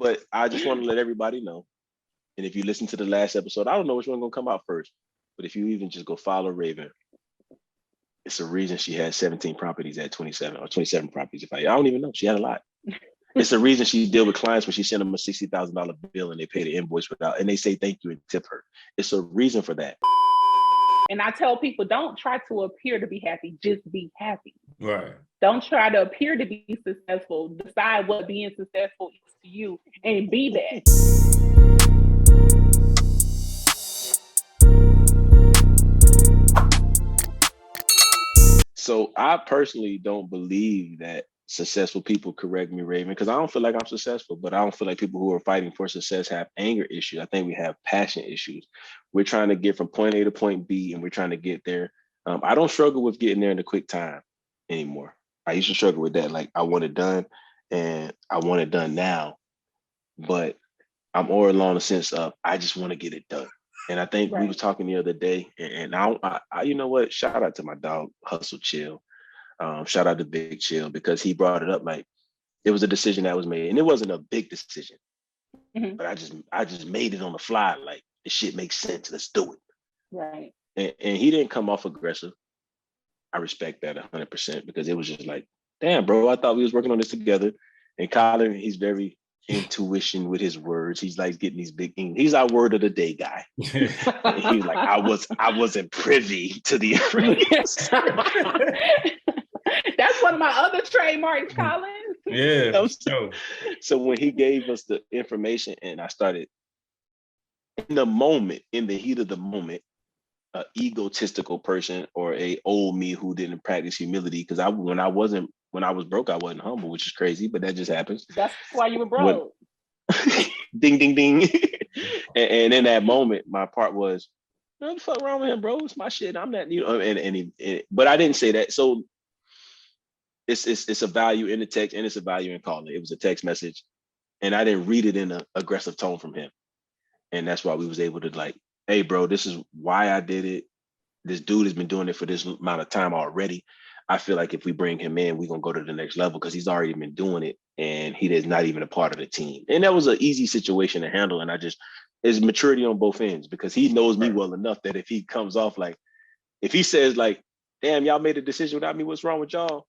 But I just want to let everybody know. And if you listen to the last episode, I don't know which one gonna come out first. But if you even just go follow Raven, it's a reason she had 17 properties at 27 or 27 properties. If I don't even know, she had a lot. It's a reason she deal with clients when she sent them a $60,000 bill and they pay the invoice without, and they say thank you and tip her. It's a reason for that. And I tell people, don't try to appear to be happy, just be happy. Right. Don't try to appear to be successful. Decide what being successful is to you and be that. So I personally don't believe that successful people, correct me, Raven, because I don't feel like I'm successful, but I don't feel like people who are fighting for success have anger issues. I think we have passion issues. We're trying to get from point A to point B, and we're trying to get there. I don't struggle with getting there in a quick time anymore. I used to struggle with that. Like I want it done and I want it done now, but I'm more along the sense of, I just want to get it done. And I think we was talking the other day, and I you know what? Shout out to my dog, Hustle Chill. Shout out to Big Chill, because he brought it up like it was a decision that was made, and it wasn't a big decision, but I just made it on the fly. Like, this shit makes sense. Let's do it. Right. And he didn't come off aggressive. I respect that 100%, because it was just like, damn, bro, I thought we was working on this together. And Colin, he's very intuition with his words. He's like getting these big things. He's our word of the day guy. He was like, I wasn't privy to the That's one of my other trademarks, Colin. Yeah. So when he gave us the information, and I started in the heat of the moment, an egotistical person or a old me who didn't practice humility, because when I was broke, I wasn't humble, which is crazy, but that just happens. That's why you were broke. Ding, ding, ding. and in that moment, my part was, what the fuck wrong with him, bro? It's my shit. I'm not, but I didn't say that. So it's a value in the text, and it's a value in calling. It was a text message, and I didn't read it in an aggressive tone from him. And that's why we was able to like, hey, bro, this is why I did it. This dude has been doing it for this amount of time already. I feel like if we bring him in, we're going to go to the next level, because he's already been doing it and he is not even a part of the team. And that was an easy situation to handle. And it's maturity on both ends, because he knows me well enough that if he comes off like, if he says like, damn, y'all made a decision without me, what's wrong with y'all?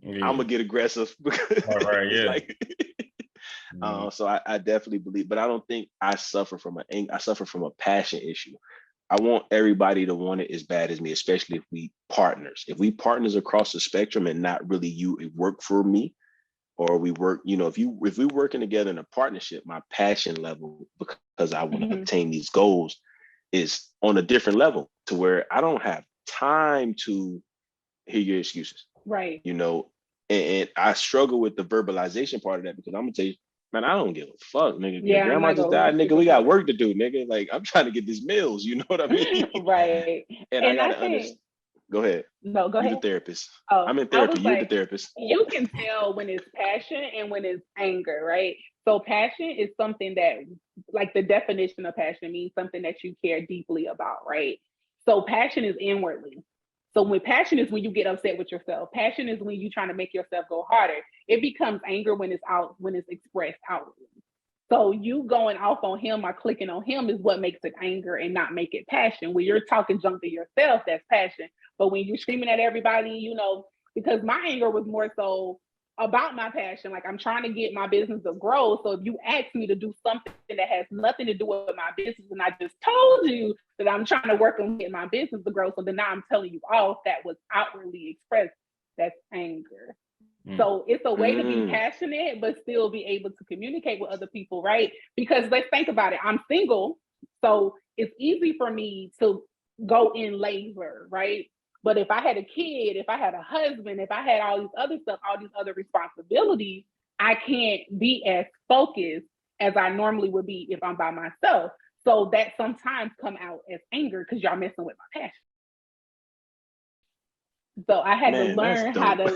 Yeah. I'm going to get aggressive. So I definitely believe, but I don't think I suffer from I suffer from a passion issue. I want everybody to want it as bad as me, especially if we partners. If we partners across the spectrum and not really you work for me, or we work, if we're working together in a partnership, my passion level, because I want to obtain these goals, is on a different level, to where I don't have time to hear your excuses. Right. And I struggle with the verbalization part of that, because I'm gonna tell you, man, I don't give a fuck, nigga. Yeah, grandma just died, nigga. We got work to do, nigga. Like, I'm trying to get these meals, you know what I mean? Right. And I gotta understand. Go ahead. No, go ahead. You're the therapist. Oh, I'm in therapy. You're the therapist. You can tell when it's passion and when it's anger, right? So passion is something that, like, the definition of passion means something that you care deeply about, right? So passion is inwardly. So when passion is when you get upset with yourself. Passion is when you're trying to make yourself go harder. It becomes anger when it's expressed outwardly. So you going off on him or clicking on him is what makes it anger and not make it passion. When you're talking junk to yourself, that's passion. But when you're screaming at everybody, because my anger was more so about my passion. Like, I'm trying to get my business to grow. So if you ask me to do something that has nothing to do with my business, and I just told you that I'm trying to work on getting my business to grow, so then now I'm telling you off, that was outwardly expressed, that's anger. So it's a way to be passionate, but still be able to communicate with other people, right? Because let's think about it. I'm single, so it's easy for me to go in labor, right? But if I had a kid, if I had a husband, if I had all these other stuff, all these other responsibilities, I can't be as focused as I normally would be if I'm by myself. So that sometimes come out as anger, because y'all messing with my passion. So I had to learn how to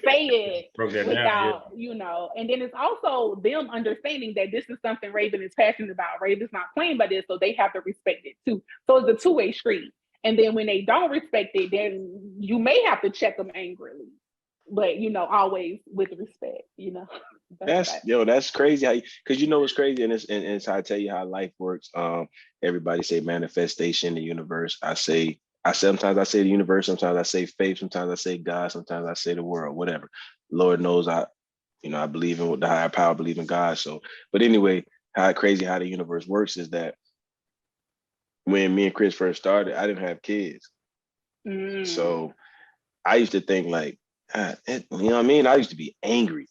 say it without, and then it's also them understanding that this is something Raven is passionate about. Raven's not playing by this, so they have to respect it too. So it's a two-way street. And then when they don't respect it, then you may have to check them angrily. but always with respect. That's crazy how because what's crazy, and it's how I tell you how life works. Everybody say manifestation, the universe. I sometimes I say the universe, sometimes I say faith, sometimes I say God, sometimes I say the world, whatever. Lord knows I believe in the higher power, believe in God. So, but anyway, how crazy how the universe works is that when me and Chris first started, I didn't have kids. So I used to think like, you know what I mean? I used to be angry.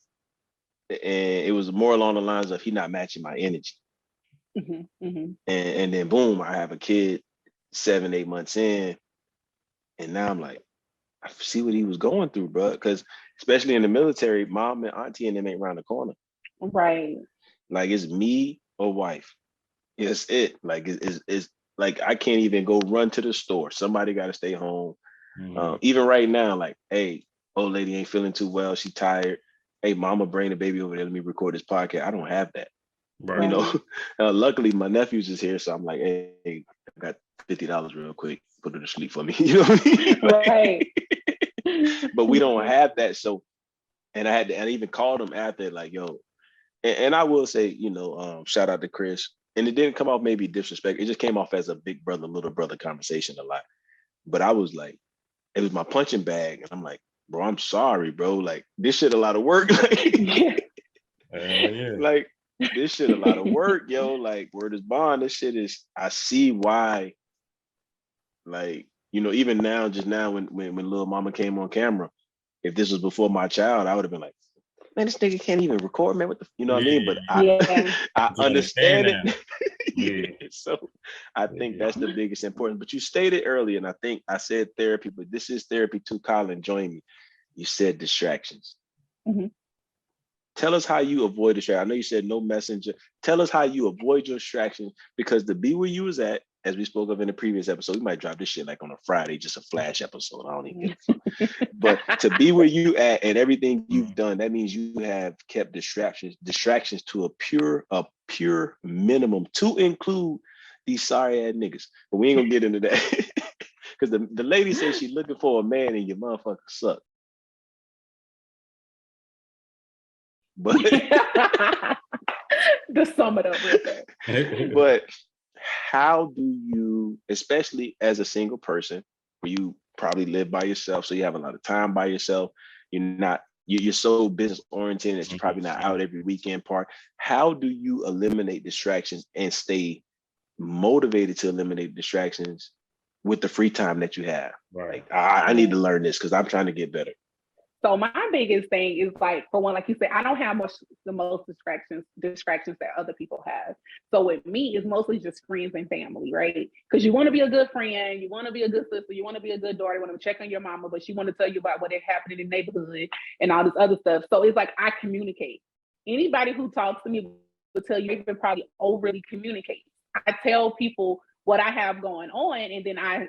And it was more along the lines of he not matching my energy. And then boom, I have a kid 7, 8 months in. And now I'm like, I see what he was going through, bro. Because especially in the military, mom and auntie and them ain't around the corner. Right. Like it's me or wife. It's it. Like it's like I can't even go run to the store. Somebody got to stay home. Even right now, like, hey, old lady ain't feeling too well. She tired. Hey, mama, bring the baby over there. Let me record this podcast. I don't have that. Right. Luckily my nephew's is here, so I'm like, hey, I got $50 real quick. Put her to sleep for me. You know what I mean? Like, right. But we don't have that. So, and I even called him after, like, yo, and I will say, shout out to Chris. And it didn't come off maybe disrespect. It just came off as a big brother, little brother conversation a lot. But I was like, it was my punching bag. And I'm like, bro, I'm sorry, bro. Like, this shit a lot of work. Like, this shit a lot of work, yo. Like, word is bond. This shit is, I see why, like, even now, just now when little mama came on camera, if this was before my child, I would have been like, man, this nigga can't even record, man. What the, you know what I mean? But I understand it. So I think that's the biggest importance. But you stated earlier, and I think I said therapy, but this is therapy too. Colin, join me. You said distractions. Tell us how you avoid distractions. I know you said no messenger. Tell us how you avoid your distractions, because to be where you was at, as we spoke of in the previous episode, we might drop this shit like on a Friday, just a flash episode. I don't even get it. But to be where you at and everything you've done, that means you have kept distractions to a pure minimum, to include these sorry ass niggas. But we ain't gonna get into that. Because the lady says she's looking for a man and your motherfucker suck. But to sum it up real quick. But how do you, especially as a single person, where you probably live by yourself, so you have a lot of time by yourself, you're so business oriented that you're probably not out every weekend part. How do you eliminate distractions and stay motivated to eliminate distractions with the free time that you have? Like, I need to learn this because I'm trying to get better. So my biggest thing is, like, for one, like you said, I don't have the most distractions that other people have. So with me, it's mostly just friends and family, right? Because you want to be a good friend, you want to be a good sister, you want to be a good daughter, you want to check on your mama, but she want to tell you about what is happening in the neighborhood and all this other stuff. So it's like I communicate. Anybody who talks to me will tell you even probably overly communicate. I tell people what I have going on, and then I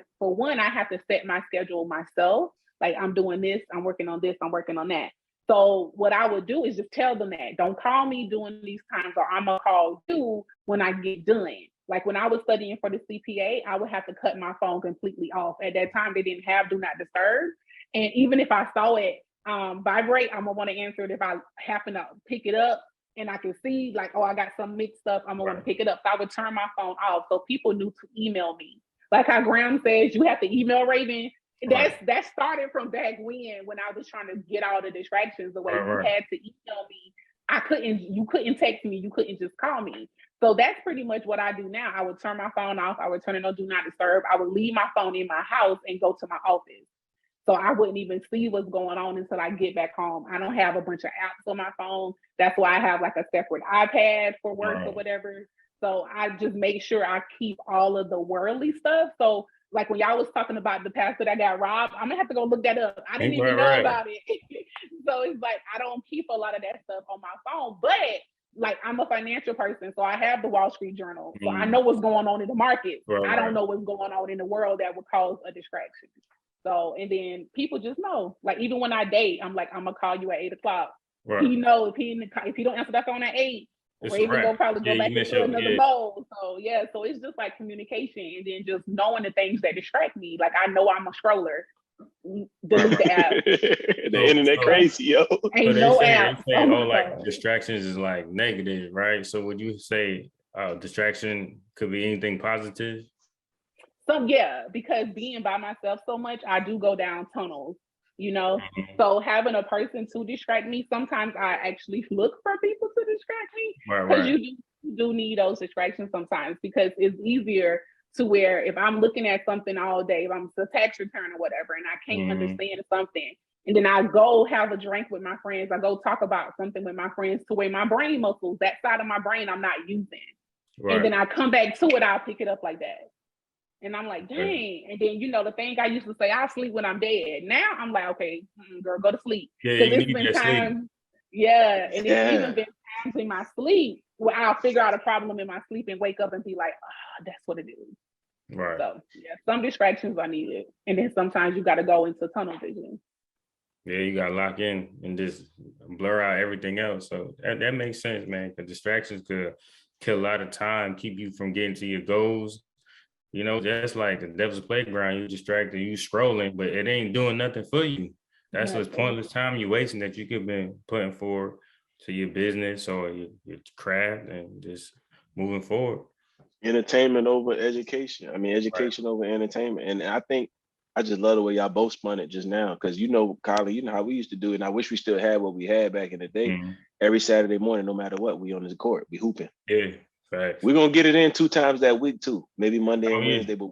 have to set my schedule myself. Like, I'm doing this, I'm working on this, I'm working on that. So what I would do is just tell them that. Don't call me during these times, or I'm going to call you when I get done. Like, when I was studying for the CPA, I would have to cut my phone completely off. At that time, they didn't have Do Not Disturb. And even if I saw it vibrate, I'm going to want to answer it. If I happen to pick it up and I can see, like, oh, I got some mixed up, I'm going to want to pick it up. So I would turn my phone off so people knew to email me. Like how Graham says, you have to email Raven. That started from back when I was trying to get all the distractions away. You had to email me. You couldn't text me. You couldn't just call me. So that's pretty much what I do now. I would turn my phone off. I would turn it on Do Not Disturb. I would leave my phone in my house and go to my office. So I wouldn't even see what's going on until I get back home. I don't have a bunch of apps on my phone. That's why I have like a separate iPad for work or whatever. So I just make sure I keep all of the worldly stuff. So like when y'all was talking about the pastor that got robbed, I'm gonna have to go look that up. I didn't even know about it. So it's like I don't keep a lot of that stuff on my phone. But like, I'm a financial person, so I have the Wall Street Journal. So I know what's going on in the market. I don't know what's going on in the world that would cause a distraction. So, and then people just know, like, even when I date, I'm like, I'm gonna call you at 8:00. He knows if he don't answer that phone at 8, Raven will probably go back into another mode. So so it's just like communication, and then just knowing the things that distract me. Like, I know I'm a scroller, delete the app. The internet crazy, yo. Ain't no app. They say, like distractions is like negative, right? So would you say distraction could be anything positive? Because being by myself so much, I do go down tunnels, So having a person to distract me, sometimes I actually look for people to distract me, because you do need those distractions sometimes, because it's easier to where if I'm looking at something all day, if I'm a tax return or whatever, and I can't understand something, and then I go have a drink with my friends, I go talk about something with my friends, to where my brain muscles, that side of my brain I'm not using. And then I come back to it, I'll pick it up like that. And I'm like, dang. And then, the thing I used to say, I'll sleep when I'm dead. Now I'm like, okay, girl, go to sleep. Because it's been times, and it's even been times in my sleep where I'll figure out a problem in my sleep and wake up and be like, that's what it is. Right. So, some distractions are needed. And then sometimes you got to go into tunnel vision. Yeah, you got to lock in and just blur out everything else. So that makes sense, man, because distractions could kill a lot of time, keep you from getting to your goals. That's like the devil's playground. You're distracted, you scrolling, but it ain't doing nothing for you. That's what's pointless time you're wasting that you could have been putting forward to your business or your craft and just moving forward. Entertainment over education. Education over entertainment. And I think I just love the way y'all both spun it just now, because Colin, how we used to do it. And I wish we still had what we had back in the day. Mm-hmm. Every Saturday morning, no matter what, we on the court, we hooping. Yeah. Facts. We're gonna get it in 2 times that week too. Maybe Monday and Wednesday, but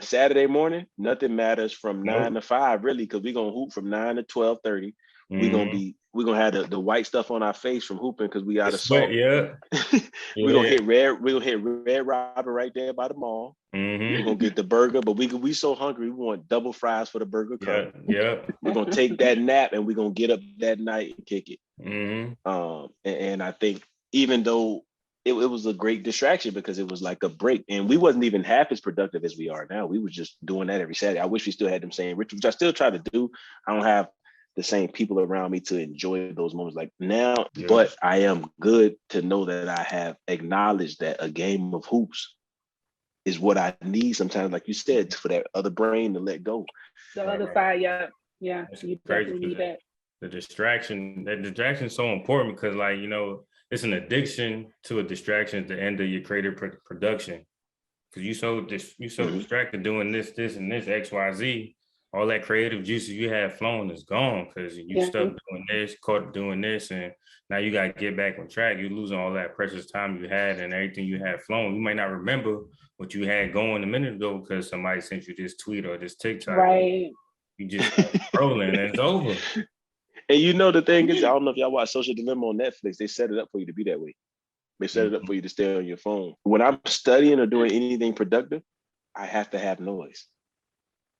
Saturday morning, nothing matters from 9 to 5, really, because we're gonna hoop from 9 to 12:30. Mm-hmm. We're gonna have the white stuff on our face from hooping because we out of salt. Yeah. We're gonna hit Red Robin right there by the mall. Mm-hmm. We're gonna get the burger, but we so hungry, we want double fries for the burger cup. Yeah. We're gonna take that nap and we're gonna get up that night and kick it. Mm-hmm. And I think even though it was a great distraction, because it was like a break, and we wasn't even half as productive as we are now. We were just doing that every Saturday. I wish we still had them same rituals, which I still try to do. I don't have the same people around me to enjoy those moments like now, but I am good to know that I have acknowledged that a game of hoops is what I need sometimes, like you said, for that other brain to let go. The other side, yeah, you definitely need that. That distraction is so important, because it's an addiction to a distraction at the end of your creative production. Because you so distracted doing this, and this, XYZ, all that creative juices you had flowing is gone, because you stuck doing this, caught doing this, and now you got to get back on track. You're losing all that precious time you had and everything you had flowing. You might not remember what you had going a minute ago because somebody sent you this tweet or this TikTok. Right. You just scrolling and it's over. And the thing is, I don't know if y'all watch Social Dilemma on Netflix. They set it up for you to be that way. They set it up for you to stay on your phone. When I'm studying or doing anything productive, I have to have noise.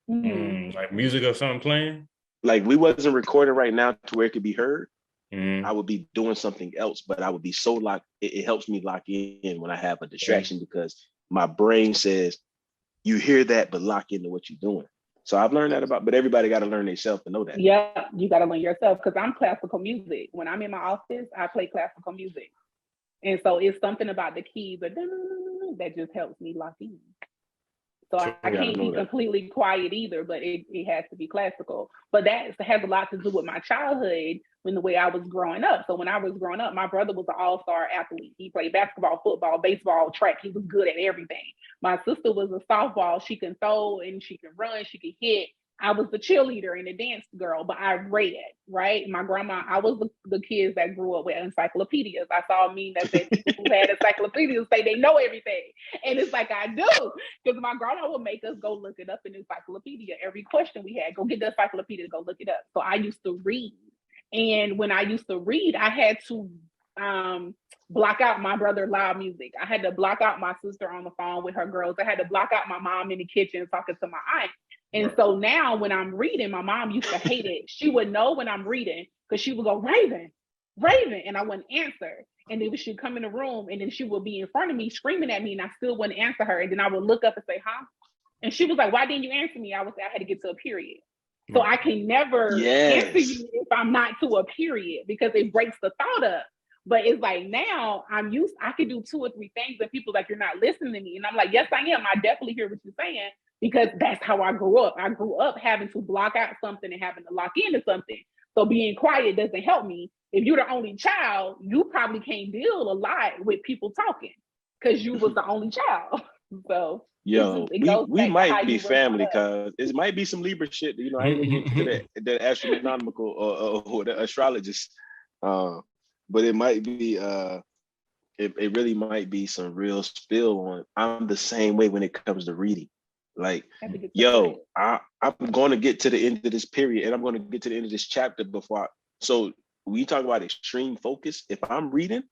Like music or something playing? Like we wasn't recording right now to where it could be heard. I would be doing something else, but I would be so locked. It helps me lock in when I have a distraction, because my brain says, you hear that, but lock into what you're doing. So I've learned that but everybody got to learn themselves to know that. Yeah, you got to learn yourself, because I'm classical music. When I'm in my office, I play classical music. And so it's something about the keys that just helps me lock in. So I can't be completely quiet either, but it has to be classical. But that has a lot to do with my childhood, when the way I was growing up. So when I was growing up, my brother was an all-star athlete. He played basketball, football, baseball, track. He was good at everything. My sister was a softball. She can throw and she can run, she can hit. I was the cheerleader and the dance girl, but I read, right? My grandma, I was the kids that grew up with encyclopedias. I saw a meme that said people who had encyclopedias say they know everything. And it's like, I do. Because my grandma would make us go look it up in the encyclopedia. Every question we had, go get the encyclopedia to go look it up. So I used to read. And when I used to read, I had to block out my brother loud music. I had to block out my sister on the phone with her girls. I had to block out my mom in the kitchen talking to my aunt. And so now when I'm reading, my mom used to hate it. She would know when I'm reading, because she would go, Raven, and I wouldn't answer. And then she'd come in the room, and then she would be in front of me screaming at me, and I still wouldn't answer her. And then I would look up and say, huh? And she was like, why didn't you answer me? I would say I had to get to a period. So I can never answer you if I'm not to a period, because it breaks the thought up. But it's like now I can do 2 or 3 things and people like, you're not listening to me. And I'm like, yes, I am. I definitely hear what you're saying. because that's how I grew up. I grew up having to block out something and having to lock into something. So being quiet doesn't help me. If you're the only child, you probably can't deal a lot with people talking because you was the only child. So yo, we might be family because it might be some Libra shit. You know, I ain't gonna get to the astronomical or the astrologist, but it might be it really might be some real spill on. I'm the same way when it comes to reading. Like, yo, I'm going to get to the end of this period, and I'm going to get to the end of this chapter before. So when you talk about extreme focus, if I'm reading,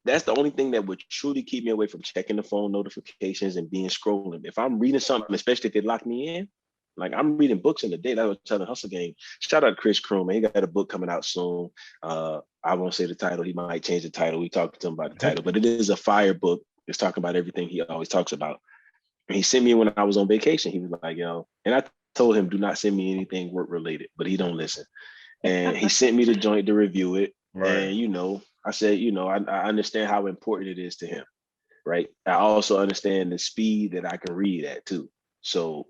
that's the only thing that would truly keep me away from checking the phone notifications and being scrolling. If I'm reading something, especially if it locked me in, like I'm reading books in the day. That was telling Hustle Game. Shout out to Chris Kroom. He got a book coming out soon. I won't say the title. He might change the title. We talked to him about the title, but it is a fire book. It's talking about everything he always talks about. And he sent me when I was on vacation. He was like, yo, and I told him, do not send me anything work related, but he don't listen. And he sent me the joint to review it. Right. And, you know, I said, you know, I understand how important it is to him. Right. I also understand the speed that I can read at too. So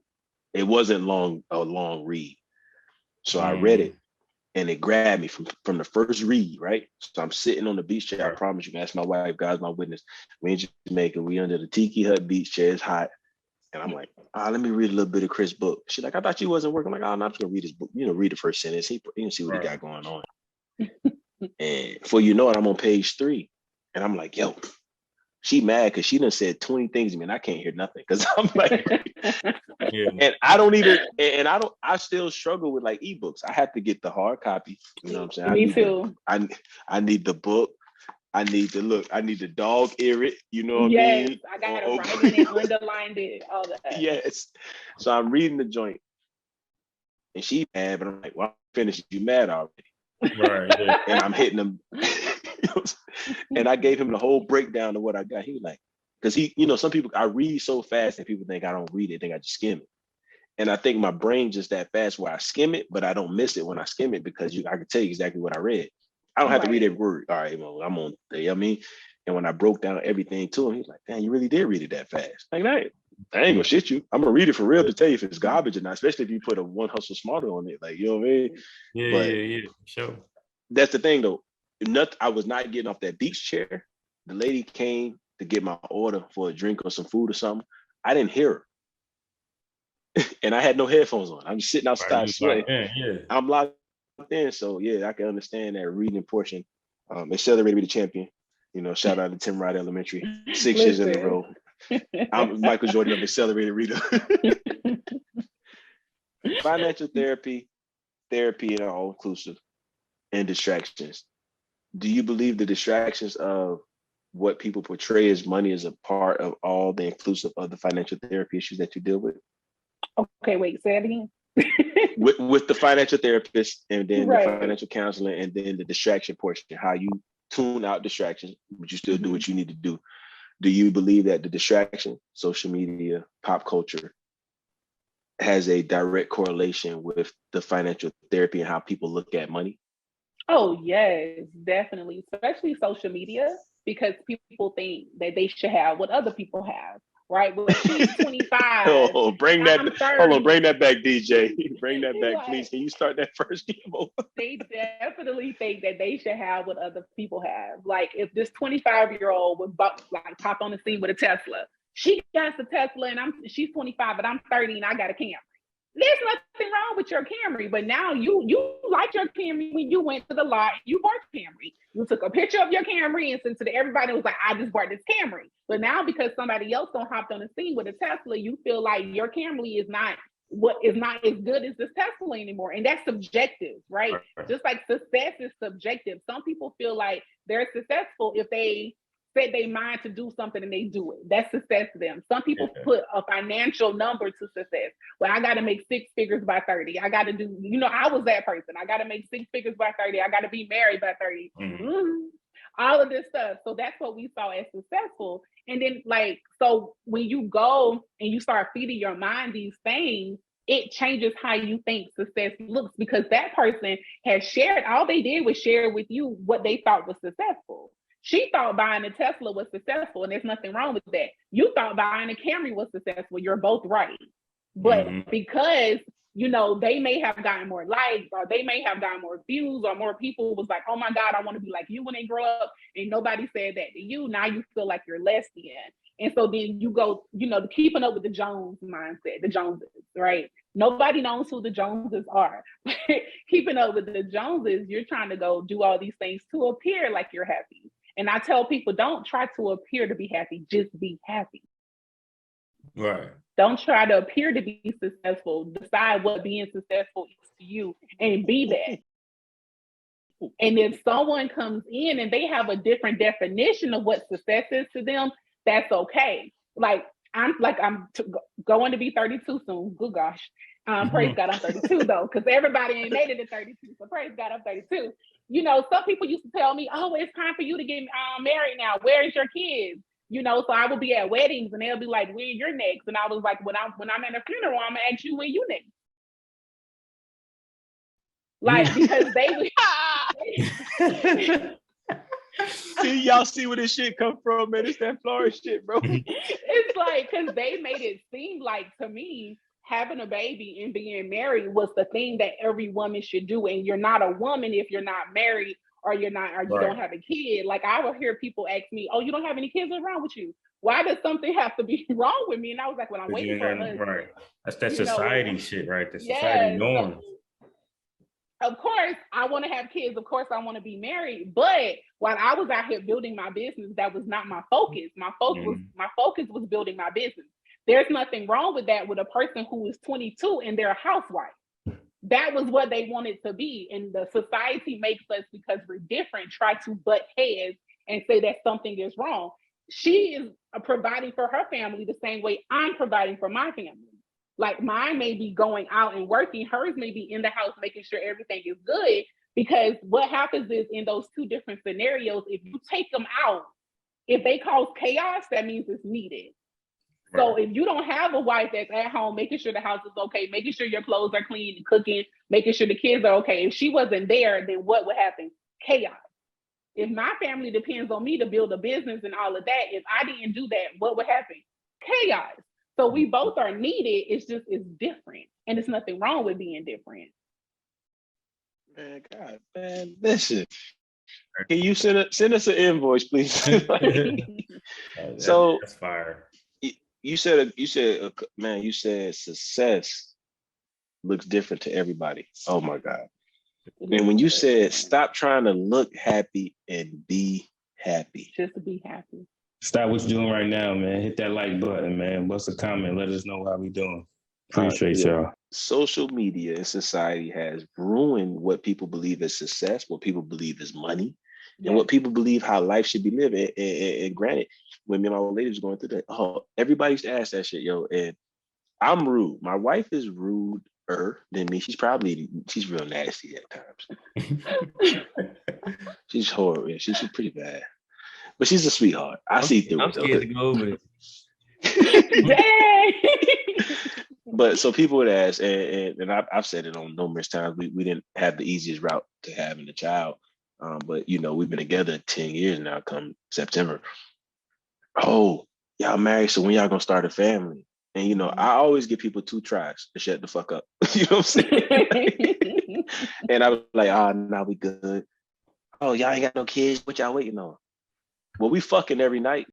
it wasn't a long read. So I read it and it grabbed me from the first read. Right. So I'm sitting on the beach chair. I promise you, ask my wife, God's my witness. We in Jamaica. We under the Tiki Hut beach chair. It's hot. And I'm like, let me read a little bit of Chris' book. She's like, I thought you wasn't working. I'm like, no, I'm just gonna read his book. You know, read the first sentence. He can see what he got going on. And before you know it, I'm on page 3. And I'm like, yo, she mad because she done said 20 things to me and I can't hear nothing. Cause I'm like, and I still struggle with like ebooks. I have to get the hard copy. You know what I'm saying? Me too. I need the book. I need the dog ear it, you know what I mean? Yes, I got it write it, underlined it, all that. Yes. So I'm reading the joint. And she mad, but I'm like, well, I'm finished. You mad already. Right. Yeah. And I'm hitting him. And I gave him the whole breakdown of what I got. He was like, because he, you know, some people, I read so fast that people think I don't read it, think I just skim it. And I think my brain just that fast where I skim it, but I don't miss it when I skim it because I can tell you exactly what I read. I don't have to read every word. All right, well, I'm on, you know what I mean? And when I broke down everything to him, he's like, damn, you really did read it that fast. Like, I ain't gonna shit you. I'm gonna read it for real to tell you if it's garbage or not, especially if you put a One Hustle Smarter on it. Like, you know what I mean? Yeah, sure. That's the thing though. I was not getting off that beach chair. The lady came to get my order for a drink or some food or something. I didn't hear her. And I had no headphones on. I'm just sitting outside sweating. I'm locked in. So yeah, I can understand that reading portion. Accelerate to be the champion. You know, shout out to Tim Wright Elementary. 6 years in a row. I'm Michael Jordan of Accelerated Reader. Financial therapy and all inclusive, and distractions. Do you believe the distractions of what people portray as money is a part of all the inclusive of the financial therapy issues that you deal with? Okay, wait, say it again. with the financial therapist and then the financial counseling and then the distraction portion, how you tune out distractions, but you still do what you need to do. Do you believe that the distraction, social media, pop culture, has a direct correlation with the financial therapy and how people look at money? Oh, yes, definitely. Especially social media, because people think that they should have what other people have, right? Well, she's 25. Bring that back, DJ. Bring that back, please. Can you start that first demo? They definitely think that they should have what other people have. Like if this 25-year-old would pop on the scene with a Tesla, she got the Tesla and she's 25, but I'm 30 and I got a Camry. There's nothing wrong with your Camry, but now you liked your Camry when you went to the lot, you bought Camry. You took a picture of your Camry and sent to everybody was like, I just bought this Camry. But now because somebody else don't hop on the scene with a Tesla, you feel like your Camry is not as good as this Tesla anymore. And that's subjective, right? Just like success is subjective. Some people feel like they're successful if they set their mind to do something and they do it. That's success to them. Some people put a financial number to success. Well, I got to make 6 figures by 30. I got to do, I was that person. I got to make 6 figures by 30. I got to be married by 30. All of this stuff. So that's what we saw as successful. And then so when you go and you start feeding your mind these things, it changes how you think success looks because that person has shared, all they did was share with you what they thought was successful. She thought buying a Tesla was successful, and there's nothing wrong with that. You thought buying a Camry was successful. You're both right. But because, you know, they may have gotten more likes, or they may have gotten more views, or more people was like, oh my God, I want to be like you when they grow up, and nobody said that to you. Now you feel like you're less than. And so then you go, you know, the keeping up with the Jones mindset, the Joneses, right? Nobody knows who the Joneses are. Keeping up with the Joneses, you're trying to go do all these things to appear like you're happy. And I tell people, don't try to appear to be happy, just be happy. Right. Don't try to appear to be successful. Decide what being successful is to you and be that. And if someone comes in and they have a different definition of what success is to them, that's okay. Like I'm going to be 32 soon. Good gosh. Praise God, I'm 32 though, because everybody ain't made it to 32. So praise God, I'm 32. You know, some people used to tell me, oh, it's time for you to get married now. Where is your kids? You know, so I would be at weddings and they'll be like, when you're next. And I was like, when I'm at a funeral, I'm gonna ask you when you next. Like, because they See, y'all see where this shit come from, man. It's that Florida shit, bro. It's like, because they made it seem like, to me, having a baby and being married was the thing that every woman should do. And you're not a woman if you're not married, or you don't have a kid. Like, I will hear people ask me, oh, you don't have any kids? What's wrong with you? Why does something have to be wrong with me? And I was like, well, I'm waiting for a husband. Right. That's that society shit, right? The society norm. So, of course, I want to have kids. Of course, I want to be married. But while I was out here building my business, that was not my focus. My focus was building my business. There's nothing wrong with that with a person who is 22 and they're a housewife. That was what they wanted to be. And the society makes us, because we're different, try to butt heads and say that something is wrong. She is providing for her family the same way I'm providing for my family. Like, mine may be going out and working, hers may be in the house making sure everything is good. Because what happens is, in those two different scenarios, if you take them out, if they cause chaos, that means it's needed. Right. So if you don't have a wife that's at home making sure the house is okay, making sure your clothes are clean and cooking, making sure the kids are okay, if she wasn't there, then what would happen? Chaos. If my family depends on me to build a business and all of that, if I didn't do that, what would happen? Chaos. So we both are needed. It's different. And there's nothing wrong with being different. Man, God, man, listen. Can you send us an invoice, please? So that's fire. You said success looks different to everybody. Oh my God. And when you said stop trying to look happy and be happy. Just to be happy. Stop what you're doing right now, man. Hit that like button, man. What's a comment? Let us know how we doing. Appreciate y'all. Social media and society has ruined what people believe is success, what people believe is money, and what people believe how life should be lived. And granted, when me and my old lady was going through that, everybody used to ask that shit, yo. And I'm rude. My wife is ruder than me. She's real nasty at times. She's horrible. She's pretty bad. But she's a sweetheart. I see through it. I'm scared to go over it. But so people would ask, and I've said it on numerous times, we didn't have the easiest route to having a child. But, you know, we've been together 10 years now, come September. Oh, y'all married, so when y'all gonna start a family? And, you know, I always give people 2 tries to shut the fuck up. You know what I'm saying? And I was like, nah, we good. Oh, y'all ain't got no kids. What y'all waiting on? Well, we fucking every night.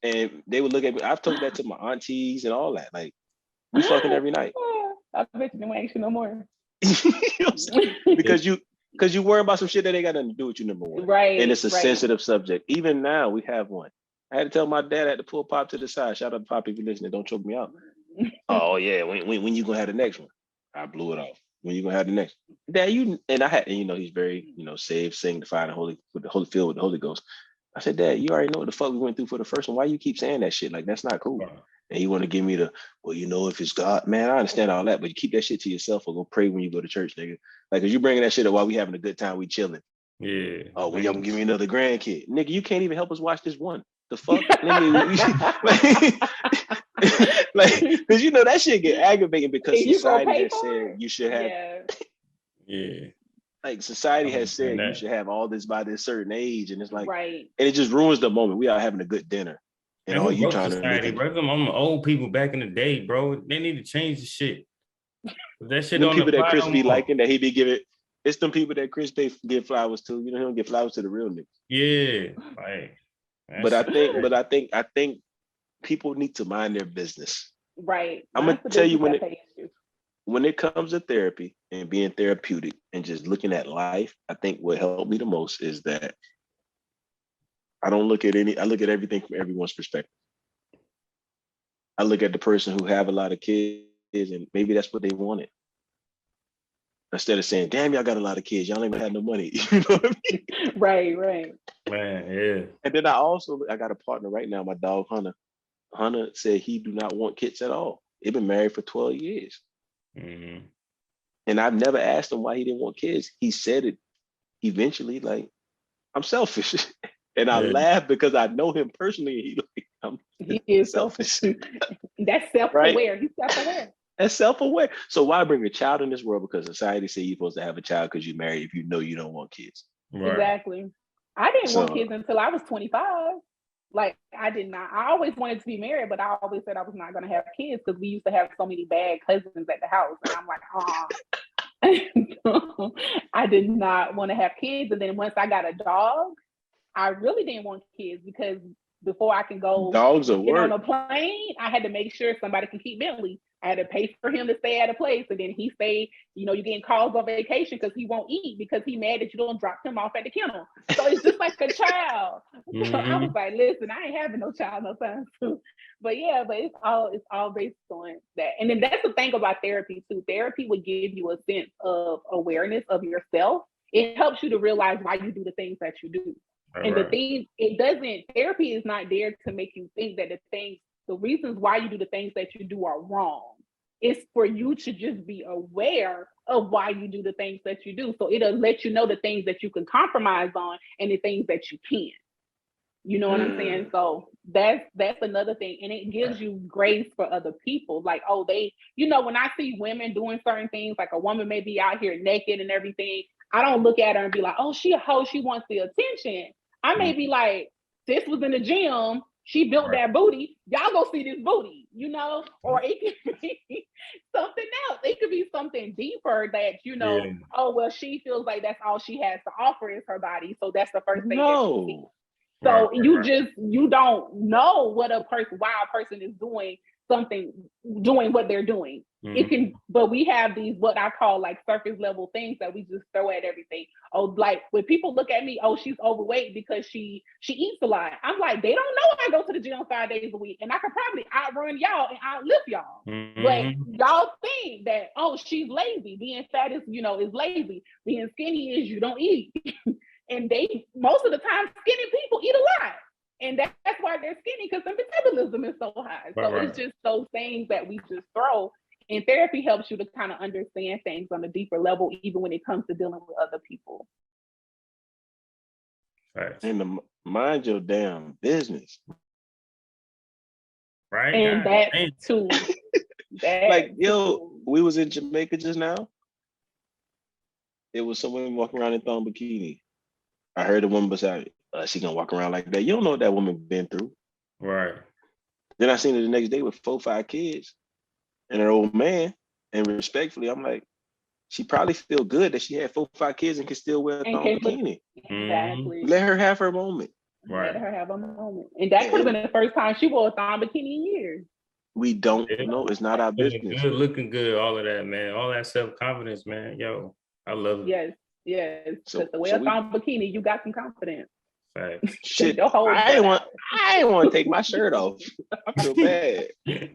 And they would look at me. I've told that to my aunties and all that. Like, we fucking every night. I bet you don't ask you no more. You know what I'm saying? Because you worry about some shit that ain't got nothing to do with you, number one. Right. And it's a sensitive subject. Even now, we have one. I had to tell my dad I had to pull Pop to the side. Shout out to Pop if you're listening. Don't choke me out. Oh yeah, when you gonna have the next one? I blew it off. When you gonna have the next? Dad, he's very, saved, sanctified, and holy, with the Holy filled with the Holy Ghost. I said, Dad, you already know what the fuck we went through for the first one. Why you keep saying that shit? Like, that's not cool. And you want to give me if it's God, man, I understand all that, but you keep that shit to yourself or go pray when you go to church, nigga. Like, cause you bringing that shit up while we having a good time, we chilling. Yeah. Oh, when y'all gonna give me another grandkid, nigga? You can't even help us watch this one. The fuck, nigga? Cause that shit get aggravating because society has said you should have. Yeah. like society I has said understand you that. should have all this by this certain age, and it's like, Right. and it just ruins the moment. We are having a good dinner, and Man, all who you broke trying to make society, it. bro? Them I'm old people back in the day, bro. They need to change the shit. That shit Them don't people that apply Chris no be more. liking that he be giving. It's them people that Chris pay give flowers to. You know, he don't give flowers to the real niggas. Yeah, like that But I shit. think, I think people need to mind their business. Right. I'm Mine's gonna the tell you business that pays you. when it comes to therapy and being therapeutic and just looking at life, I think what helped me the most is that I look at everything from everyone's perspective. I look at the person who have a lot of kids and maybe that's what they wanted. Instead of saying, damn, y'all got a lot of kids, y'all ain't gonna have no money. You know what I mean? Right. Man, yeah. And then I got a partner right now, my dog Hunter. Hunter said he do not want kids at all. They've been married for 12 years. Mm-hmm. And I've never asked him why he didn't want kids. He said it eventually, like, I'm selfish. And I Yeah. laugh because I know him personally. And I'm He is selfish. That's self-aware. Right? He's self-aware. That's self-aware. So why bring a child in this world? Because society say you're supposed to have a child because you're married if you know you don't want kids. Right. Exactly. I didn't want So kids until I was 25. Like I did not. I always wanted to be married, but I always said I was not going to have kids because we used to have so many bad cousins at the house, and I'm like, I did not want to have kids. And then once I got a dog, I really didn't want kids because before I can go dogs are get on work. a plane, I had to make sure somebody can keep Bentley. I had to pay for him to stay at a place, and then he stayed. You know, you're getting calls on vacation because he won't eat because he mad that you don't drop him off at the kennel. So it's just like a child. So I was like, listen, I ain't having no child no time soon. But yeah, but it's all based on that. And then that's the thing about therapy too. Therapy would give you a sense of awareness of yourself. It helps you to realize why you do the things that you do. And the thing, therapy is not there to make you think that the reasons why you do the things that you do are wrong. It's for you to just be aware of why you do the things that you do. So it'll let you know the things that you can compromise on and the things that you can't. You know what I'm saying? So that's another thing. And it gives you grace for other people. Like, oh, when I see women doing certain things, like a woman may be out here naked and everything, I don't look at her and be like, oh, she a hoe, she wants the attention. I may be like, this was in the gym, she built that booty, y'all go see this booty, or it could be something else. It could be something deeper that, oh, well, she feels like that's all she has to offer is her body. So that's the first thing that you see. So you don't know why a person is doing what they're doing. But we have these, what I call like surface level things that we just throw at everything. Oh, like when people look at me, oh, she's overweight because she eats a lot. I'm like, they don't know I go to the gym 5 days a week and I could probably outrun y'all and outlift y'all. But y'all think that, oh, she's lazy. Being fat is lazy. Being skinny is you don't eat. And most of the time, skinny people eat a lot. And that's why they're skinny, because their metabolism is so high. So it's just those things that we just throw. And therapy helps you to kind of understand things on a deeper level, even when it comes to dealing with other people. And mind your damn business. Right. And that too. We was in Jamaica just now. There was someone walking around in thong bikini. I heard a woman beside me. She gonna walk around like that. You don't know what that woman been through. Right. Then I seen her the next day with 4 or 5 kids and her old man. And respectfully, I'm like, she probably feel good that she had 4 or 5 kids and can still wear a thong bikini. Exactly. Let her have her moment. Let her have a moment. And that could have been the first time she wore a thong bikini in years. We don't know. It's not our business. Good, looking good, all of that, man. All that self-confidence, man. Yo, I love it. Yes. Because the way a thong bikini, you got some confidence. Right. Shit, I ain't want to take my shirt off. I feel bad.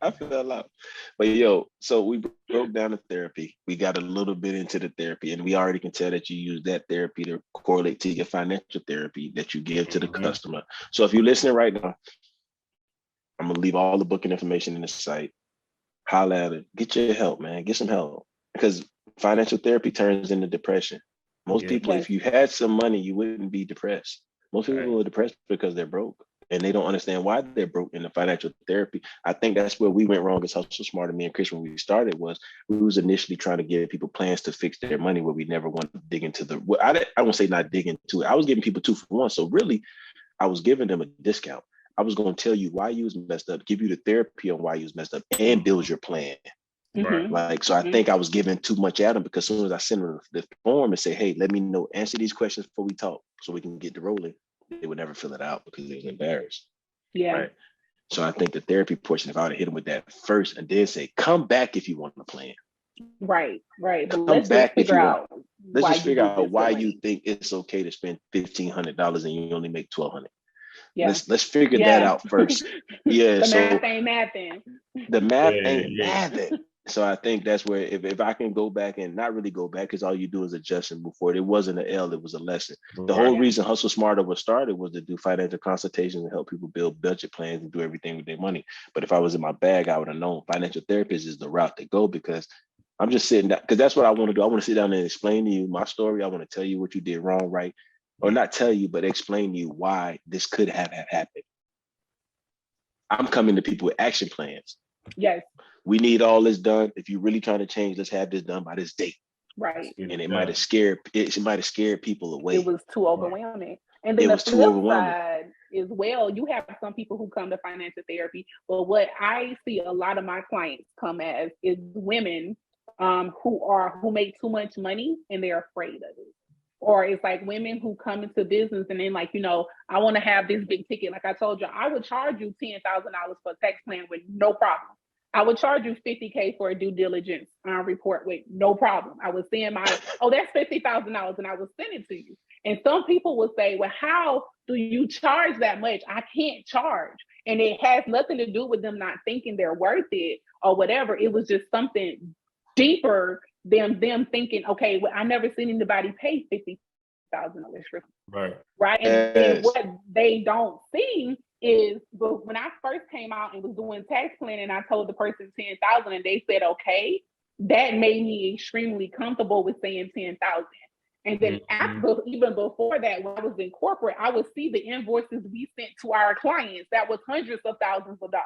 I feel a lot. But so we broke down the therapy. We got a little bit into the therapy, and we already can tell that you use that therapy to correlate to your financial therapy that you give to the customer. So if you're listening right now, I'm gonna leave all the booking information in the site. Holla at it. Get your help, man. Get some help. Because financial therapy turns into depression. Most people, if you had some money, you wouldn't be depressed. Most people are depressed because they're broke. and they don't understand why they're broke in the financial therapy. I think that's where we went wrong as Hustle Smarter, me and Chris, when we started, was we was initially trying to give people plans to fix their money where we never wanted to dig into the, I won't say not dig into it. I was giving people 2 for 1. So really, I was giving them a discount. I was going to tell you why you was messed up, give you the therapy on why you was messed up, and build your plan. Right. Like, so I think I was giving too much at them, because as soon as I send them the form and say, hey, let me know, answer these questions before we talk so we can get the rolling, they would never fill it out because they was embarrassed. Yeah. Right. So I think the therapy portion, if I would have hit them with that first and then say, come back if you want to plan. Right. But Come let's back just figure out let's just figure out why money. you think it's okay to spend $1,500 and you only make $1,200. Yeah. Let's figure that out first. Yeah. The math ain't mathing. The math ain't mathing. So I think that's where, if I can go back and not really go back, because all you do is adjust and move forward. It wasn't an L, it was a lesson. The whole reason Hustle Smarter was started was to do financial consultations and help people build budget plans and do everything with their money. But if I was in my bag, I would have known financial therapist is the route to go, because I'm just sitting down, because that's what I want to do. I want to sit down and explain to you my story. I want to tell you what you did wrong, right? Or not tell you, but explain to you why this could have happened. I'm coming to people with action plans. Yes. We need all this done. If you're really trying to change, let's have this done by this date. Right. And it might have scared people away. It was too overwhelming. And then the flip side as well, you have some people who come to financial therapy, but what I see a lot of my clients come as is women who make too much money and they're afraid of it. Or it's like women who come into business and then like, I want to have this big ticket. Like I told you, I would charge you $10,000 for a tax plan with no problem. I would charge you $50K for a due diligence report with no problem. I would send that's $50,000 and I would send it to you. And some people would say, well, how do you charge that much? I can't charge. And it has nothing to do with them not thinking they're worth it or whatever. It was just something deeper than them thinking, okay, well, I never seen anybody pay $50,000 for right. And then what they don't see is, but when I first came out and was doing tax planning, I told the person 10,000 and they said, okay, that made me extremely comfortable with saying 10,000. And then even before that, when I was in corporate, I would see the invoices we sent to our clients that was hundreds of thousands of dollars,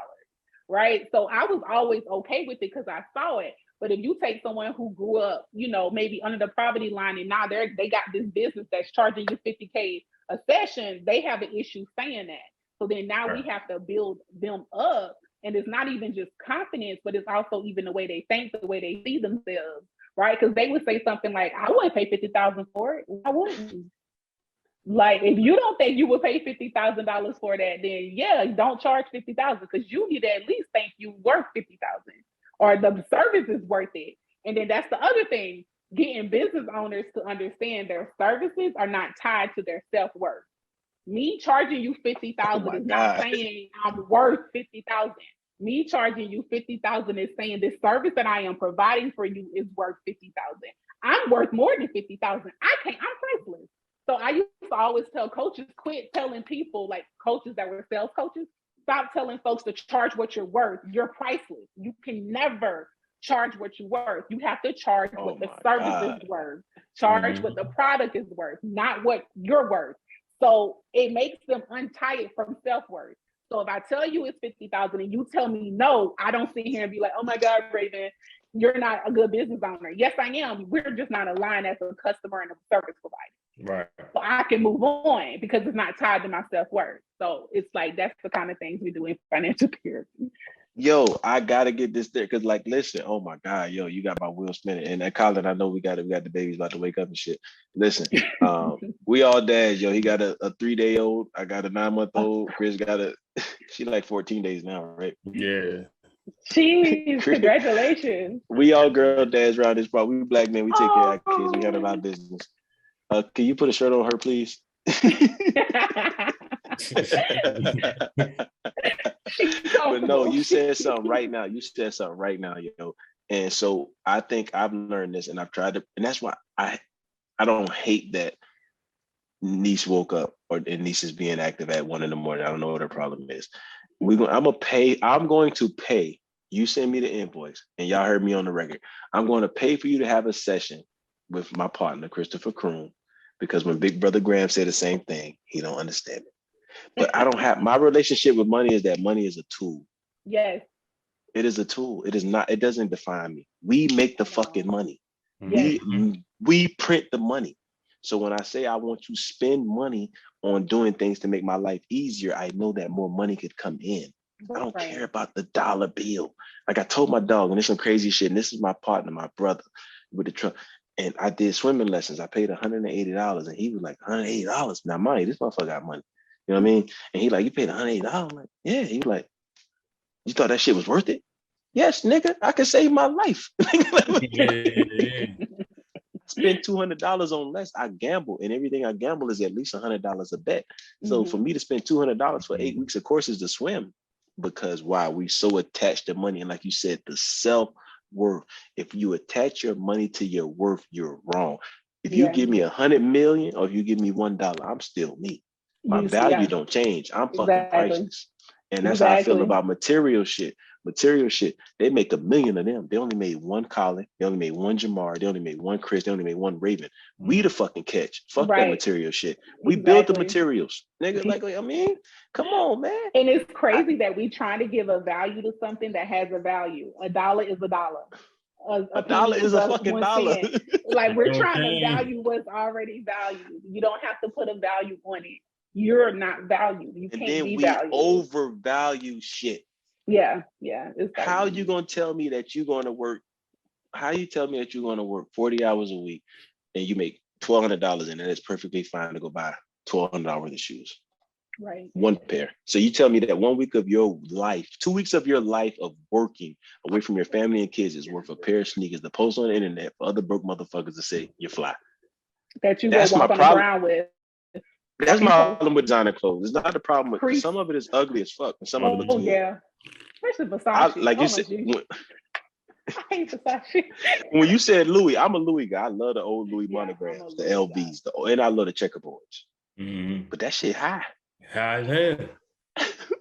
right? So I was always okay with it because I saw it. But if you take someone who grew up, maybe under the poverty line, and now they got this business that's charging you $50K a session, they have an issue saying that. So then now we have to build them up. And it's not even just confidence, but it's also even the way they think, the way they see themselves, right? Because they would say something like, I wouldn't pay $50,000 for it. Why wouldn't you? Like, if you don't think you would pay $50,000 for that, then yeah, don't charge $50,000 because you need to at least think you're worth $50,000 or the service is worth it. And then that's the other thing, getting business owners to understand their services are not tied to their self-worth. Me charging you $50,000 is not saying I'm worth $50,000. Me charging you $50,000 is saying this service that I am providing for you is worth $50,000. I'm worth more than $50,000. I'm priceless. So I used to always tell coaches, quit telling people, like coaches that were sales coaches, stop telling folks to charge what you're worth. You're priceless. You can never charge what you're worth. You have to charge what the service is worth. Charge what the product is worth, not what you're worth. So it makes them untie it from self-worth. So if I tell you it's $50,000 and you tell me no, I don't sit here and be like, oh my God, Raven, you're not a good business owner. Yes, I am. We're just not aligned as a customer and a service provider. Right. So I can move on because it's not tied to my self-worth. So it's like, that's the kind of things we do in financial therapy. Yo, I gotta get this there because, like, listen, oh my God, yo, you got my wheels spinning. And at Colin, I know we got the babies about to wake up and shit. Listen, we all dads, yo. He got a 3-day-old. I got a 9-month-old. Chris got she like 14 days now, right? Yeah. Jeez, congratulations. We all girl dads around this part. We black men, we take care of our kids. We handle our business. Can you put a shirt on her, please? But no, you said something right now. Yo. And so I think I've learned this and I've tried to, and that's why I don't hate that niece woke up and niece is being active at 1 a.m. I don't know what her problem is. I'm going to pay. You send me the invoice, and y'all heard me on the record. I'm going to pay for you to have a session with my partner, Christopher Kroon, because when Big Brother Graham said the same thing, he don't understand it. But I don't have my relationship with money is that money is a tool. Yes. It is a tool. It is not, it doesn't define me. We make the fucking money. Yes. We print the money. So when I say I want to spend money on doing things to make my life easier, I know that more money could come in. I don't care about the dollar bill. Like I told my dog, and it's some crazy shit. And this is my partner, my brother with the truck. And I did swimming lessons. I paid $180, and he was like, $180. Now, money, this motherfucker got money. You know what I mean? And he like, you paid $180. Like, yeah. He was like, you thought that shit was worth it? Yes, nigga. I could save my life. Spend $200 on less. I gamble, and everything I gamble is at least $100 a bet. So for me to spend $200 for 8 weeks of courses to swim, because why? We so attached to money, and like you said, the self-worth. If you attach your money to your worth, you're wrong. If you give me 100 million, or if you give me $1, I'm still me. My value don't change. I'm fucking priceless. And that's how I feel about material shit. Material shit, they make $1 million of them. They only made one Colin. They only made one Jamar. They only made one Chris. They only made one Raven. We the fucking catch. Fuck that material shit. We build the materials. Nigga, like, I mean, come on, man. And it's crazy that we trying to give a value to something that has a value. $1 is $1. A dollar is a fucking dollar. Like we're trying to value what's already valued. You don't have to put a value on it. You're not valued. You can't be valued. Overvalue shit. Yeah. How you gonna tell me that you're gonna work? How you tell me that you're gonna work 40 hours a week and you make $1,200 and it's perfectly fine to go buy $1,200 worth of shoes? Right. One pair. So you tell me that 1 week of your life, 2 weeks of your life of working away from your family and kids is worth a pair of sneakers to post on the internet for other broke motherfuckers to say you're fly. That you go walk on the ground with. That's my problem with designer clothes. It's not the problem with some of it is ugly as fuck and some of it looks good. Especially Versace. Like you said, I hate Versace. When you said Louis, I'm a Louis guy. I love the old Louis monograms, the LVs, and I love the checkerboards. But that shit high. High as hell.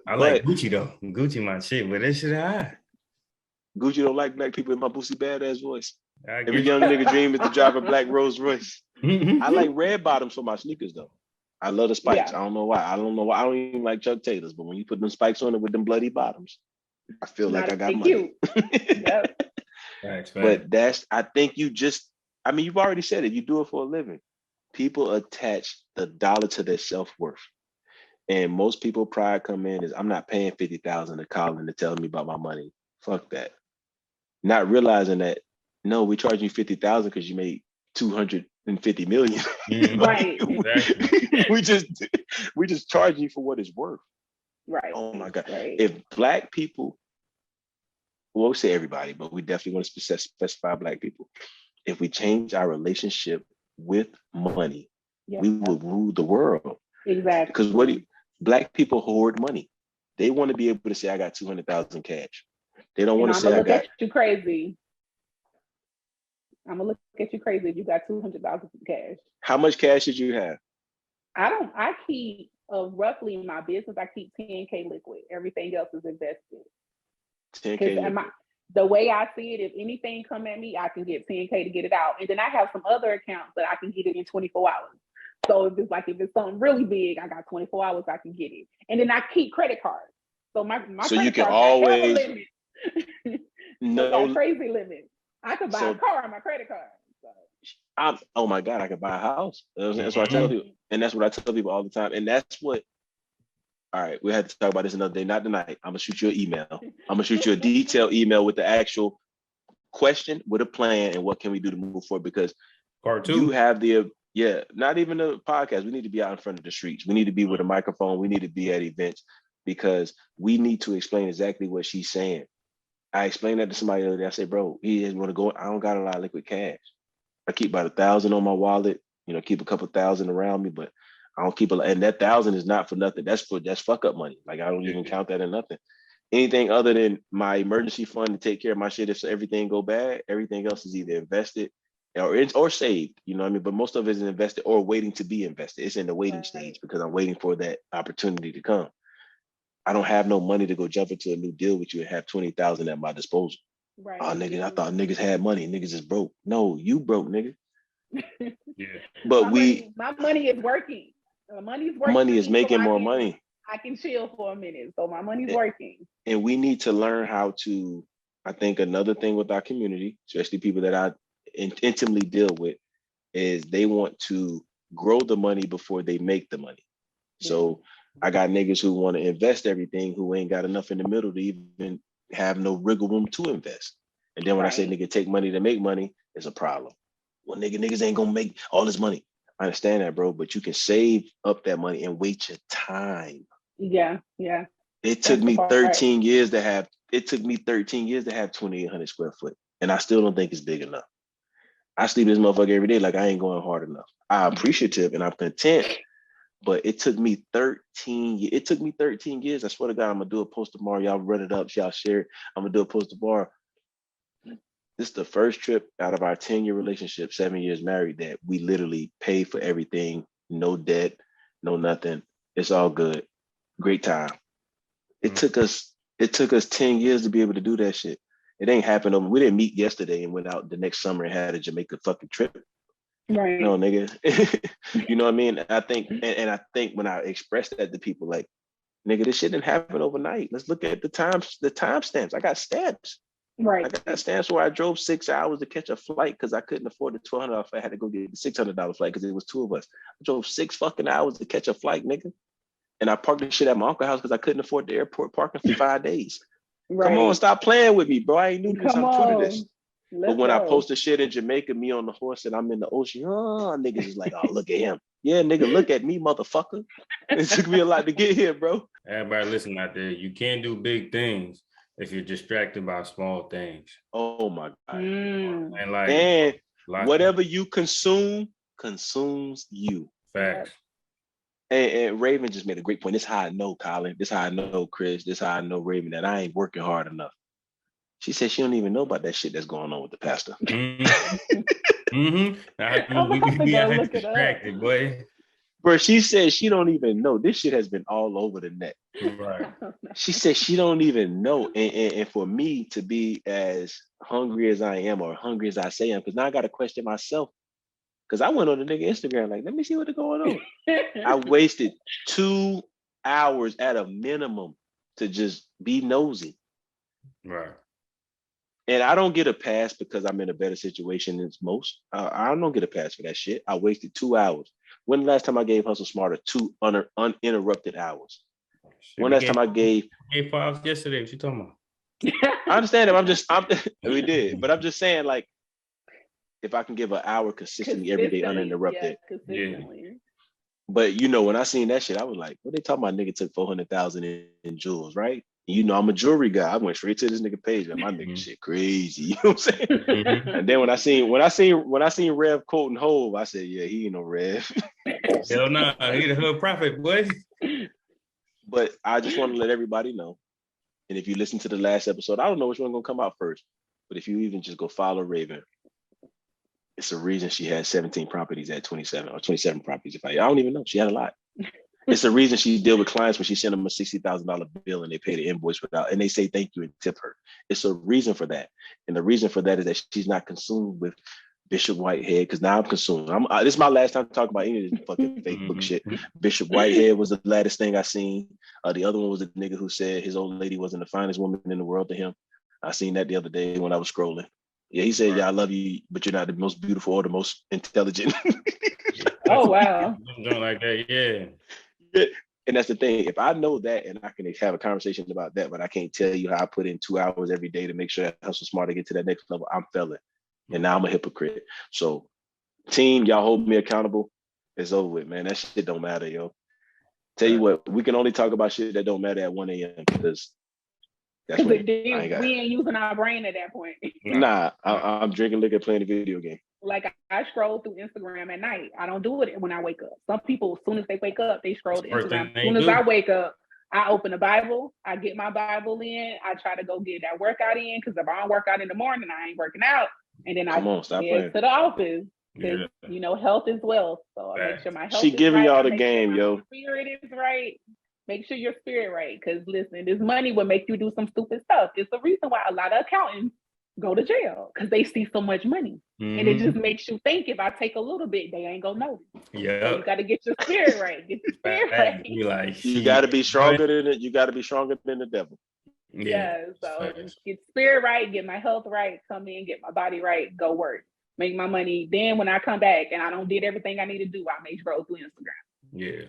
I like Gucci though. Gucci my shit, but that shit high. Gucci don't like black people in my Boosie badass voice. Every young nigga dream is to drive a black Rolls Royce. I like red bottoms for my sneakers though. I love the spikes. I don't know why. I don't even like Chuck Taylors, but when you put them spikes on it with them bloody bottoms, I feel like I got money. But I think you've already said it. You do it for a living. People attach the dollar to their self-worth. And most people pride come in is I'm not paying $50,000 to Colin to tell me about my money. Fuck that. Not realizing that, no, we charging you $50,000 because you made 250 million. Right. Exactly. we just charge you for what it's worth. Right. Oh my God. Right. If black people, well, we say everybody, but we definitely want to specify black people. If we change our relationship with money, we will rule the world. Exactly. Because black people hoard money. They want to be able to say, I got 200,000 cash. They don't want to say, I got you crazy. I'm gonna look at you crazy if you got 200,000 cash. How much cash did you have? I keep roughly in my business, I keep 10K liquid. Everything else is invested. 10K. The way I see it, if anything come at me, I can get 10K to get it out. And then I have some other accounts that I can get it in 24 hours. So if it's something really big, I got 24 hours, I can get it. And then I keep credit cards. So my so credit you can cards always got crazy limits. I could buy a car on my credit card. So. Oh my God, I could buy a house. That's what I tell you. And that's what I tell people all the time. And that's what, all right, we had to talk about this another day, not tonight. I'm gonna shoot you an email. I'm gonna shoot you a detailed email with the actual question, with a plan, and what can we do to move forward? Because Part 2. you have not even the podcast. We need to be out in front of the streets. We need to be with a microphone. We need to be at events because we need to explain exactly what she's saying. I explained that to somebody the other day. I said, bro, he didn't want to go. I don't got a lot of liquid cash. I keep about 1,000 on my wallet, keep a couple thousand around me, but I don't keep and that 1,000 is not for nothing. That's fuck up money. Like I don't even count that in nothing. Anything other than my emergency fund to take care of my shit if everything go bad, everything else is either invested or saved, you know what I mean? But most of it is invested or waiting to be invested. It's in the waiting stage because I'm waiting for that opportunity to come. I don't have no money to go jump into a new deal with you and have 20,000 at my disposal. Right. Oh, nigga, I thought niggas had money. Niggas is broke. No, you broke, nigga. Yeah. But my money is working. Money is working. Money is making more money. I can chill for a minute, so my money's working. And we need to learn how to. I think another thing with our community, especially people that I intimately deal with, is they want to grow the money before they make the money. So I got niggas who want to invest everything who ain't got enough in the middle to even have no wiggle room to invest. And then when I say nigga take money to make money, it's a problem. Well, niggas ain't gonna make all this money. I understand that, bro, but you can save up that money and wait your time. Yeah. It took me 13 years to have 2,800 square foot. And I still don't think it's big enough. I sleep this motherfucker every day like I ain't going hard enough. I'm appreciative and I'm content, but it took me 13 years. It took me 13 years. I swear to God, I'm gonna do a post tomorrow. Y'all run it up, y'all share it. I'm gonna do a post tomorrow. This is the first trip out of our 10-year relationship, 7 years married, that we literally paid for everything. No debt, no nothing. It's all good. Great time. It took us 10 years to be able to do that shit. It ain't happened over. We didn't meet yesterday and went out the next summer and had a Jamaica fucking trip. Right. No, nigga. You know what I mean? I think, and I think when I express that to people, like, nigga, this shit didn't happen overnight. Let's look at the time stamps. I got stamps. Right. I got stamps where I drove 6 hours to catch a flight because I couldn't afford the $1,200 flight. I had to go get the $600 flight because it was two of us. I drove 6 fucking hours to catch a flight, nigga. And I parked the shit at my uncle's house because I couldn't afford the airport parking for 5 days. Right. Come on, stop playing with me, bro. I ain't new to this. I'm true to this. But when I post the shit in Jamaica, me on the horse and I'm in the ocean, niggas is like, oh, look at him. Yeah, nigga, look at me, motherfucker. It took me a lot to get here, bro. Everybody listen out there, you can't do big things if you're distracted by small things. Oh my God. And whatever you consume consumes you. Facts. And Raven just made a great point. This is how I know, Colin. This is how I know, Chris. This is how I know, Raven, that I ain't working hard enough. She said she don't even know about that shit that's going on with the pastor. We be out here distracted, boy. Bro, she said she don't even know. This shit has been all over the net. Right. She said she don't even know. And for me to be as hungry as I am or hungry as I say I am, because now I got to question myself. Because I went on the nigga Instagram, like, let me see what's going on. I wasted 2 hours at a minimum to just be nosy. Right. And I don't get a pass because I'm in a better situation than most. I don't get a pass for that shit. I wasted 2 hours. When the last time I gave Hustle Smarter 2 uninterrupted hours? When last time I gave 4 hours yesterday? What you talking about? I understand that. We did, but I'm just saying, like, if I can give an hour consistently every day uninterrupted. Yeah. But you know, when I seen that shit, I was like, what they talking about? Nigga took 400,000 in jewels, right? You know, I'm a jewelry guy. I went straight to this nigga page, and my nigga shit crazy. You know what I'm saying? And then when I seen Rev quoting Hove, I said, yeah, he ain't no Rev. Hell no, he the hood prophet, boy. But I just want to let everybody know. And if you listen to the last episode, I don't know which one gonna come out first. But if you even just go follow Raven, it's a reason she had 17 properties at 27 or 27 properties. I don't even know. She had a lot. It's a reason she deal with clients when she sent them a $60,000 bill and they pay the invoice without, and they say thank you and tip her. It's a reason for that. And the reason for that is that she's not consumed with Bishop Whitehead, because now I'm consumed. This is my last time to talk about any of this fucking Facebook shit. Bishop Whitehead was the latest thing I seen. The other one was a nigga who said his old lady wasn't the finest woman in the world to him. I seen that the other day when I was scrolling. Yeah, he said, yeah, I love you, but you're not the most beautiful or the most intelligent. Oh, wow. Something like that, yeah. And that's the thing. If I know that and I can have a conversation about that, but I can't tell you how I put in 2 hours every day to make sure that Hustle Smart to get to that next level, I'm failing. And now I'm a hypocrite. So, team, y'all hold me accountable. It's over with, man. That shit don't matter, yo. Tell you what, we can only talk about shit that don't matter at 1 a.m. because that's when we ain't using our brain at that point. Nah, I'm drinking liquor, playing a video game. Like, I scroll through Instagram at night. I don't do it when I wake up. Some people, as soon as they wake up, they scroll to Instagram. As soon as I wake up, I open the Bible. I get my Bible in. I try to go get that workout in, because if I don't work out in the morning, I ain't working out. And then I head to the office. Yeah. You know, health is wealth. So I make sure my health is giving right. Y'all the game, yo. Spirit is right. Make sure your spirit right. Because listen, this money will make you do some stupid stuff. It's the reason why a lot of accountants go to jail because they see so much money. Mm-hmm. And it just makes you think if I take a little bit, they ain't gonna notice. Yeah. So you got to get your spirit right. Get your spirit right. You like, you got to be stronger than it. You got to be stronger than the devil. Yeah. So get spirit right, get my health right, come in, get my body right, go work, make my money. Then when I come back and I don't did everything I need to do, I make scroll through Instagram. Yeah.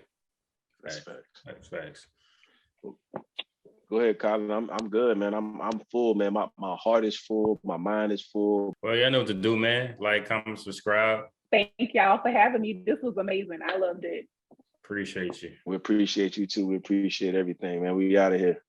That's facts. That's facts. Go ahead, Colin. I'm good, man. I'm full, man. My heart is full. My mind is full. Well, y'all know what to do, man. Like, comment, subscribe. Thank y'all for having me. This was amazing. I loved it. Appreciate you. We appreciate you too. We appreciate everything, man. We out of here.